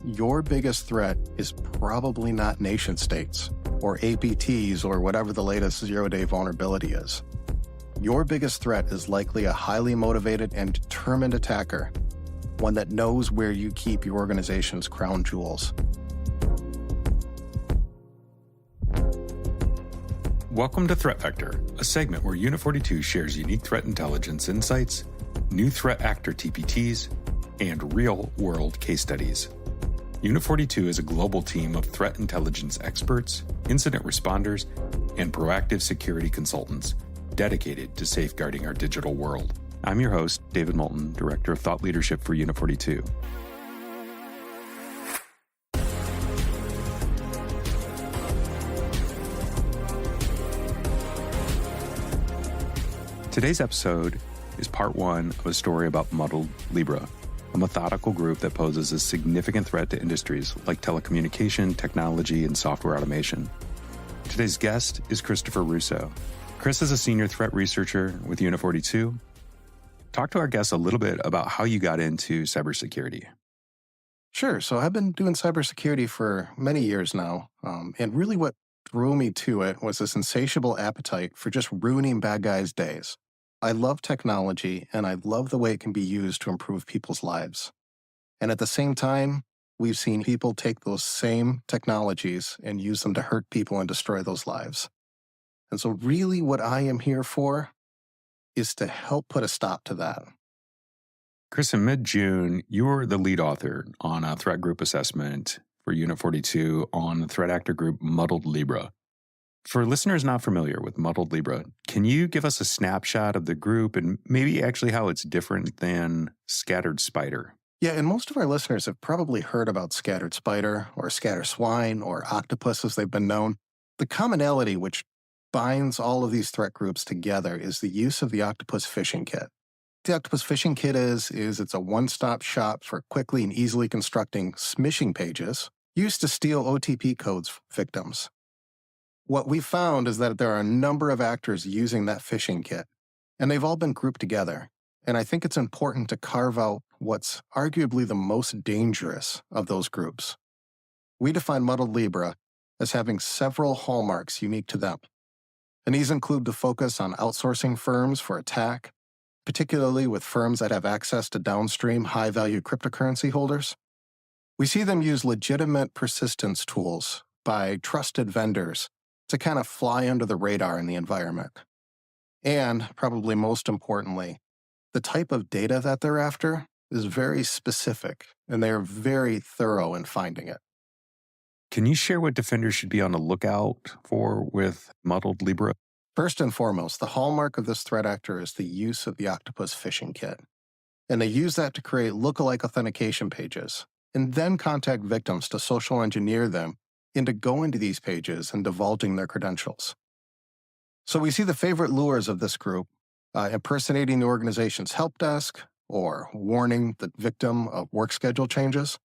your biggest threat is probably not nation states or APTs or whatever the latest zero-day vulnerability is. Your biggest threat is likely a highly motivated and determined attacker, one that knows where you keep your organization's crown jewels. Welcome to Threat Vector, a segment where Unit 42 shares unique threat intelligence insights, new threat actor TPTs, and real-world case studies. Unit 42 is a global team of threat intelligence experts, incident responders, and proactive security consultants dedicated to safeguarding our digital world. I'm your host, David Moulton, Director of Thought Leadership for Unit 42. Today's episode is part one of a story about Muddled Libra, a methodical group that poses a significant threat to industries like telecommunication, technology, and software automation. Today's guest is Kristopher Russo. Chris is a senior threat researcher with Unit 42. Talk to our guests a little bit about how you got into cybersecurity. Sure. So I've been doing cybersecurity for many years now. And really what drew me to it was this insatiable appetite for just ruining bad guys' days. I love technology, and I love the way it can be used to improve people's lives. And at the same time, we've seen people take those same technologies and use them to hurt people and destroy those lives. And so really what I am here for is to help put a stop to that. Chris, in mid-June, you were the lead author on a threat group assessment for Unit 42 on the threat actor group Muddled Libra. For listeners not familiar with Muddled Libra, can you give us a snapshot of the group and maybe actually how it's different than Scattered Spider? Yeah, and most of our listeners have probably heard about Scattered Spider or Scatter Swine or Octopus as they've been known. The commonality which binds all of these threat groups together is the use of the Octopus phishing kit. The Octopus phishing kit is it's a one-stop shop for quickly and easily constructing smishing pages used to steal OTP codes from victims. What we found is that there are a number of actors using that phishing kit, and they've all been grouped together. And I think it's important to carve out what's arguably the most dangerous of those groups. We define Muddled Libra as having several hallmarks unique to them. And these include the focus on outsourcing firms for attack, particularly with firms that have access to downstream high-value cryptocurrency holders. We see them use legitimate persistence tools by trusted vendors to kind of fly under the radar in the environment. And, probably most importantly, the type of data that they're after is very specific, and they're very thorough in finding it. Can you share what defenders should be on the lookout for with Muddled Libra? First and foremost, the hallmark of this threat actor is the use of the Octopus phishing kit. And they use that to create lookalike authentication pages, and then contact victims to social engineer them into going to these pages and divulging their credentials. So we see the favorite lures of this group, impersonating the organization's help desk or warning the victim of work schedule changes.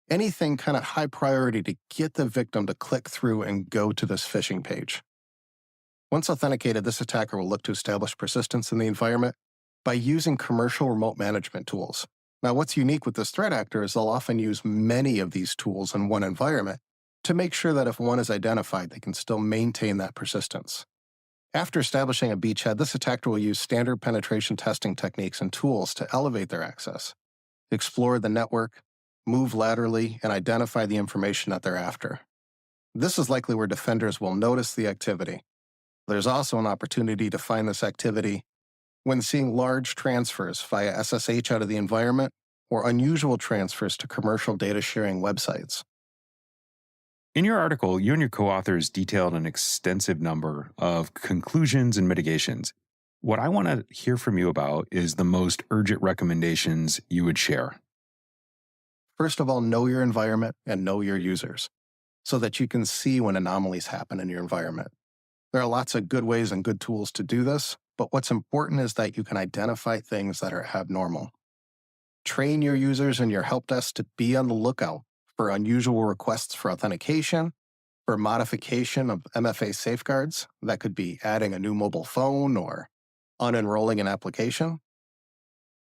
Anything kind of high priority to get the victim to click through and go to this phishing page. Once authenticated, this attacker will look to establish persistence in the environment by using commercial remote management tools. Now, what's unique with this threat actor is they'll often use many of these tools in one environment to make sure that if one is identified, they can still maintain that persistence. After establishing a beachhead, this attacker will use standard penetration testing techniques and tools to elevate their access, explore the network, move laterally, and identify the information that they're after. This is likely where defenders will notice the activity. There's also an opportunity to find this activity when seeing large transfers via SSH out of the environment or unusual transfers to commercial data sharing websites. In your article, you and your co-authors detailed an extensive number of conclusions and mitigations. What I want to hear from you about is the most urgent recommendations you would share. First of all, know your environment and know your users so that you can see when anomalies happen in your environment. There are lots of good ways and good tools to do this, but what's important is that you can identify things that are abnormal. Train your users and your help desk to be on the lookout for unusual requests for authentication, for modification of MFA safeguards. That could be adding a new mobile phone or unenrolling an application.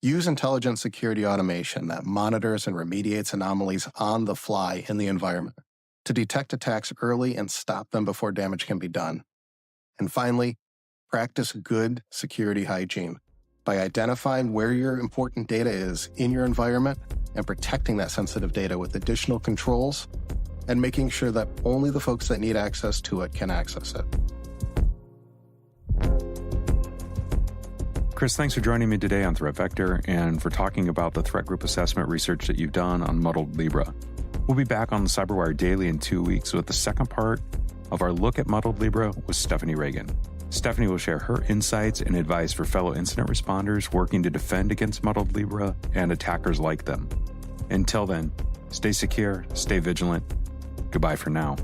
Use intelligent security automation that monitors and remediates anomalies on the fly in the environment to detect attacks early and stop them before damage can be done. And finally, practice good security hygiene by identifying where your important data is in your environment and protecting that sensitive data with additional controls and making sure that only the folks that need access to it can access it. Chris, thanks for joining me today on Threat Vector and for talking about the threat group assessment research that you've done on Muddled Libra. We'll be back on the CyberWire Daily in 2 weeks with the second part of our look at Muddled Libra with Stephanie Reagan. Stephanie will share her insights and advice for fellow incident responders working to defend against Muddled Libra and attackers like them. Until then, stay secure, stay vigilant. Goodbye for now.